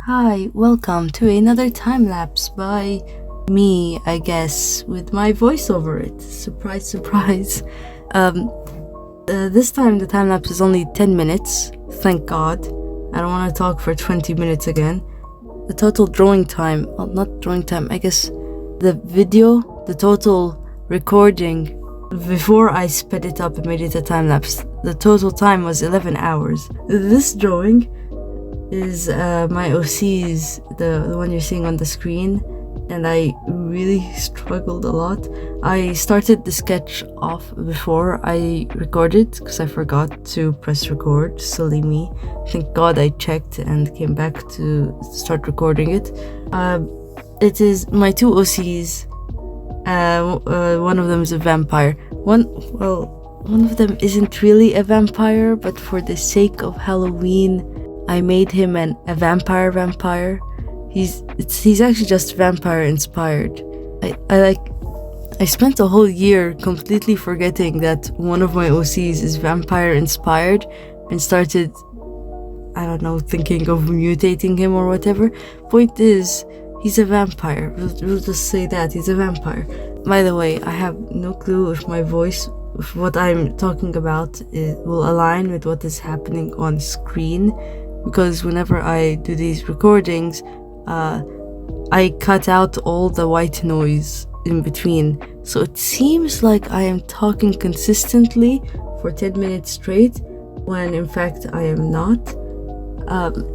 Hi, welcome to another time-lapse by me, I guess, with my voice over it. Surprise, surprise. This time the time-lapse is only 10 minutes, thank God. I don't want to talk for 20 minutes again. The total drawing time, well, not drawing time, I guess the video, the total recording, before I sped it up and made it a time-lapse, the total time was 11 hours. This drawing is my OC's, the one you're seeing on the screen, and I really struggled a lot. I started the sketch off before I recorded because I forgot to press record. Silly me. Thank God I checked and came back to start recording it. It is my two OCs. One of them is a vampire. One of them isn't really a vampire, but for the sake of Halloween I made him a vampire. He's actually just vampire inspired. I spent a whole year completely forgetting that one of my OCs is vampire inspired and started, I don't know, thinking of mutating him or whatever. Point is, he's a vampire. We'll just say that, he's a vampire. By the way, I have no clue if my voice, if what I'm talking about will align with what is happening on screen. Because whenever I do these recordings, I cut out all the white noise in between. So it seems like I am talking consistently for 10 minutes straight, when in fact I am not.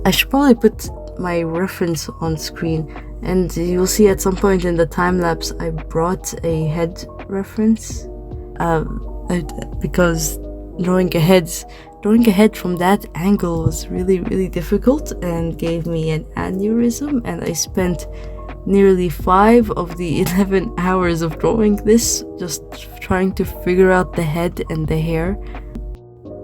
I should probably put my reference on screen, and you'll see at some point in the time-lapse I brought a head reference, because drawing a head from that angle was really difficult and gave me an aneurysm, and I spent nearly 5 of the 11 hours of drawing this just trying to figure out the head and the hair.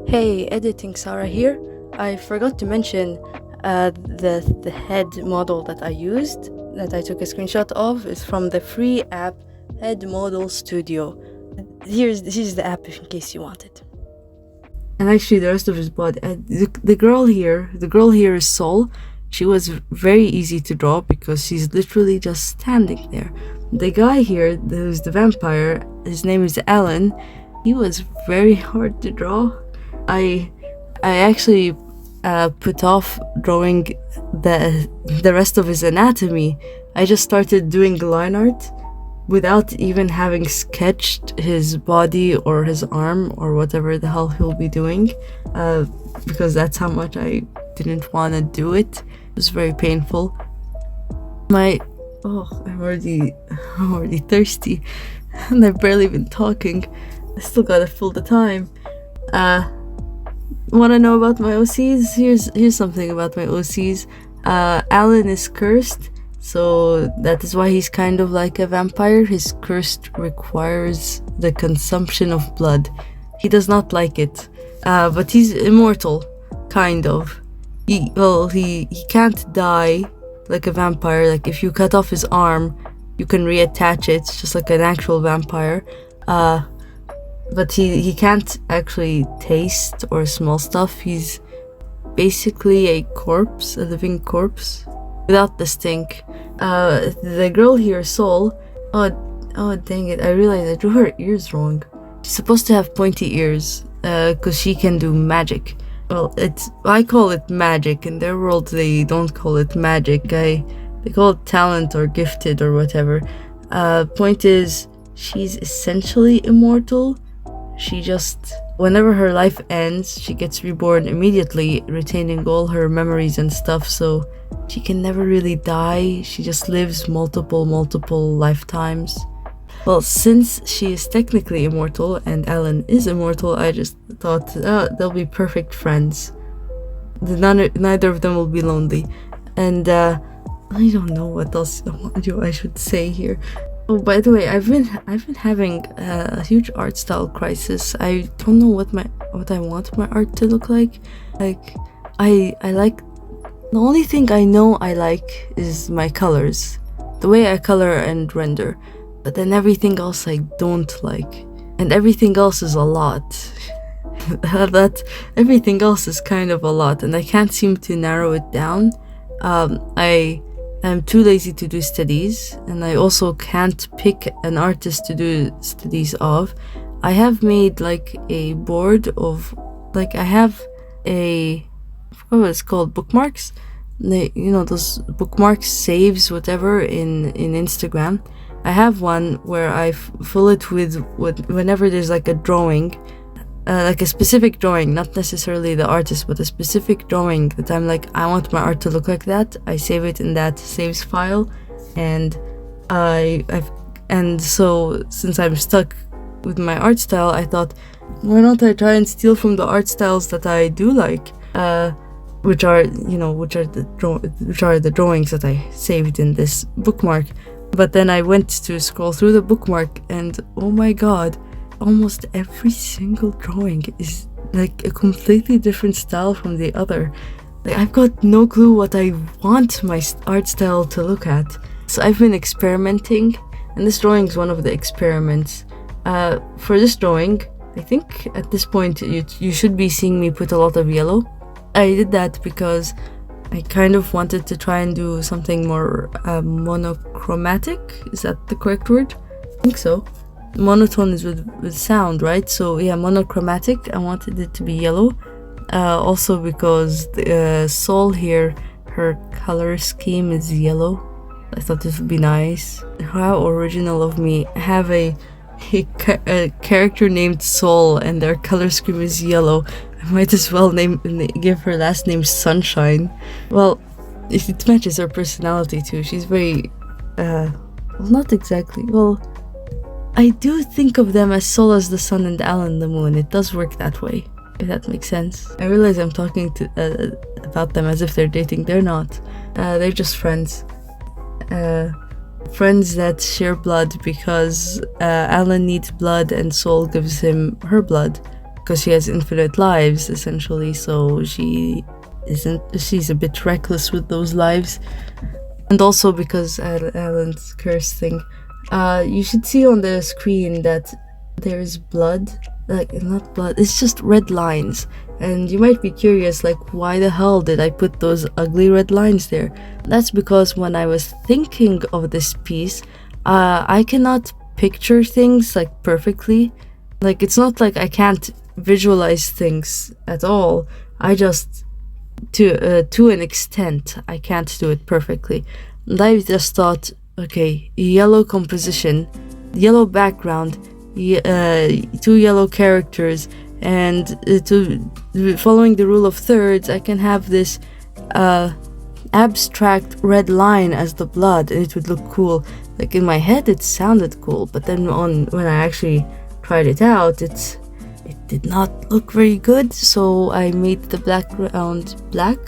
Hey, editing Sarah here. I forgot to mention the head model that I used, that I took a screenshot of, is from the free app Head Model Studio. Here's the app in case you want it. And actually the rest of his body, the girl here is Sol. She was very easy to draw because she's literally just standing there. The guy here, who's the vampire, his name is Alan. He was very hard to draw. I actually put off drawing the rest of his anatomy. I just started doing line art without even having sketched his body or his arm or whatever the hell he'll be doing, because that's how much I didn't want to do it. It was very painful. I'm already thirsty, and I've barely been talking. I still gotta fill the time. Want to know about my OCs? Here's something about my OCs. Alan is cursed. So that is why he's kind of like a vampire. His curse requires the consumption of blood. He does not like it, but he's immortal, kind of. He can't die like a vampire. Like if you cut off his arm, you can reattach it, just like an actual vampire. But he can't actually taste or smell stuff. He's basically a corpse, a living corpse, without the stink. The girl here, Sol, oh dang it, I realized I drew her ears wrong. She's supposed to have pointy ears, cause she can do magic. Well, I call it magic. In their world, they don't call it magic. They call it talent or gifted or whatever. Point is, she's essentially immortal. She just, whenever her life ends, she gets reborn immediately, retaining all her memories and stuff, so she can never really die. She just lives multiple lifetimes. Well, since she is technically immortal and Alan is immortal, I just thought, they'll be perfect friends. Neither of them will be lonely. And I don't know what else I should say here. Oh, by the way, I've been having a huge art style crisis. I don't know what I want my art to look like. Like, I like, the only thing I know I like is my colors, the way I color and render. But then everything else I don't like, and everything else is a lot. That everything else is kind of a lot, and I can't seem to narrow it down. I am too lazy to do studies, and I also can't pick an artist to do studies of. I have made like a board of, like, I have I forgot what it's called, bookmarks. Those bookmarks, saves, whatever, in Instagram. I have one where I fill it with whenever there's like a drawing, like a specific drawing, not necessarily the artist, but a specific drawing that I'm like, I want my art to look like that. I save it in that saves file, and so since I'm stuck with my art style, I thought, why don't I try and steal from the art styles that I do like, which are the drawings that I saved in this bookmark. But then I went to scroll through the bookmark, and oh my god, almost every single drawing is like a completely different style from the other. Like, I've got no clue what I want my art style to look at. So I've been experimenting, and this drawing is one of the experiments. For this drawing, I think at this point you should be seeing me put a lot of yellow. I did that because I kind of wanted to try and do something more monochromatic. Is that the correct word? I think so. Monotone is with sound, right? So yeah, monochromatic. I wanted it to be yellow. Also because the Sol here, her color scheme is yellow. I thought this would be nice. How original of me. Have a character named Sol and their color scheme is yellow. I might as well give her last name Sunshine. Well, it matches her personality too. She's very, not exactly. Well, I do think of them as Sol as the sun and Alan the moon. It does work that way, if that makes sense. I realize I'm talking about them as if they're dating. They're not. They're just friends. Friends that share blood because Alan needs blood and Sol gives him her blood because she has infinite lives, essentially. So she's a bit reckless with those lives. And also because Alan's curse thing. You should see on the screen that there's blood. Like, not blood, it's just red lines. And you might be curious, like, why the hell did I put those ugly red lines there? That's because when I was thinking of this piece, I cannot picture things, like, perfectly. Like, it's not like I can't visualize things at all. I just, to an extent, I can't do it perfectly. And I just thought, okay, yellow composition, yellow background, 2 yellow characters, and following the rule of thirds, I can have this abstract red line as the blood, and it would look cool. Like, in my head it sounded cool, but then when I actually tried it out, it did not look very good. So I made the background black,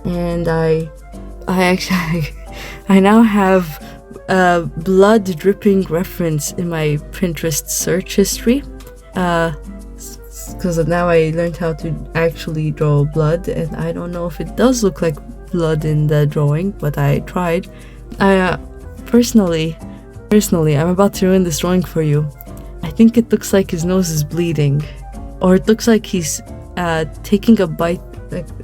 and I actually I now have a blood dripping reference in my Pinterest search history, because now I learned how to actually draw blood, and I don't know if it does look like blood in the drawing, but I tried. Personally, I'm about to ruin this drawing for you. I think it looks like his nose is bleeding, or it looks like he's taking a bite,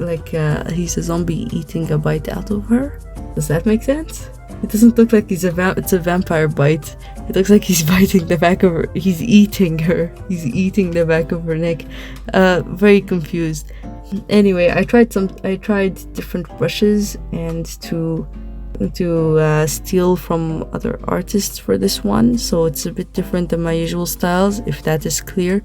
like he's a zombie eating a bite out of her. Does that make sense? It doesn't look like it's a vampire bite. It looks like he's biting the back of her. He's eating her. He's eating the back of her neck. Very confused. Anyway, I tried different brushes and to steal from other artists for this one, so it's a bit different than my usual styles, if that is clear.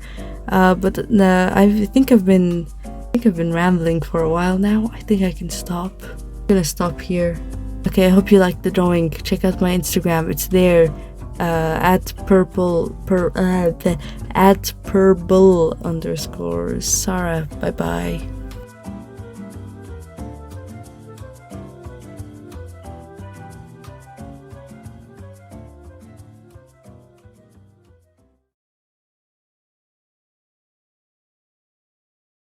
But I think I've been rambling for a while now. I think I can stop. I'm gonna stop here. Okay, I hope you liked the drawing. Check out my Instagram. It's there. At purble_sarah. Bye bye.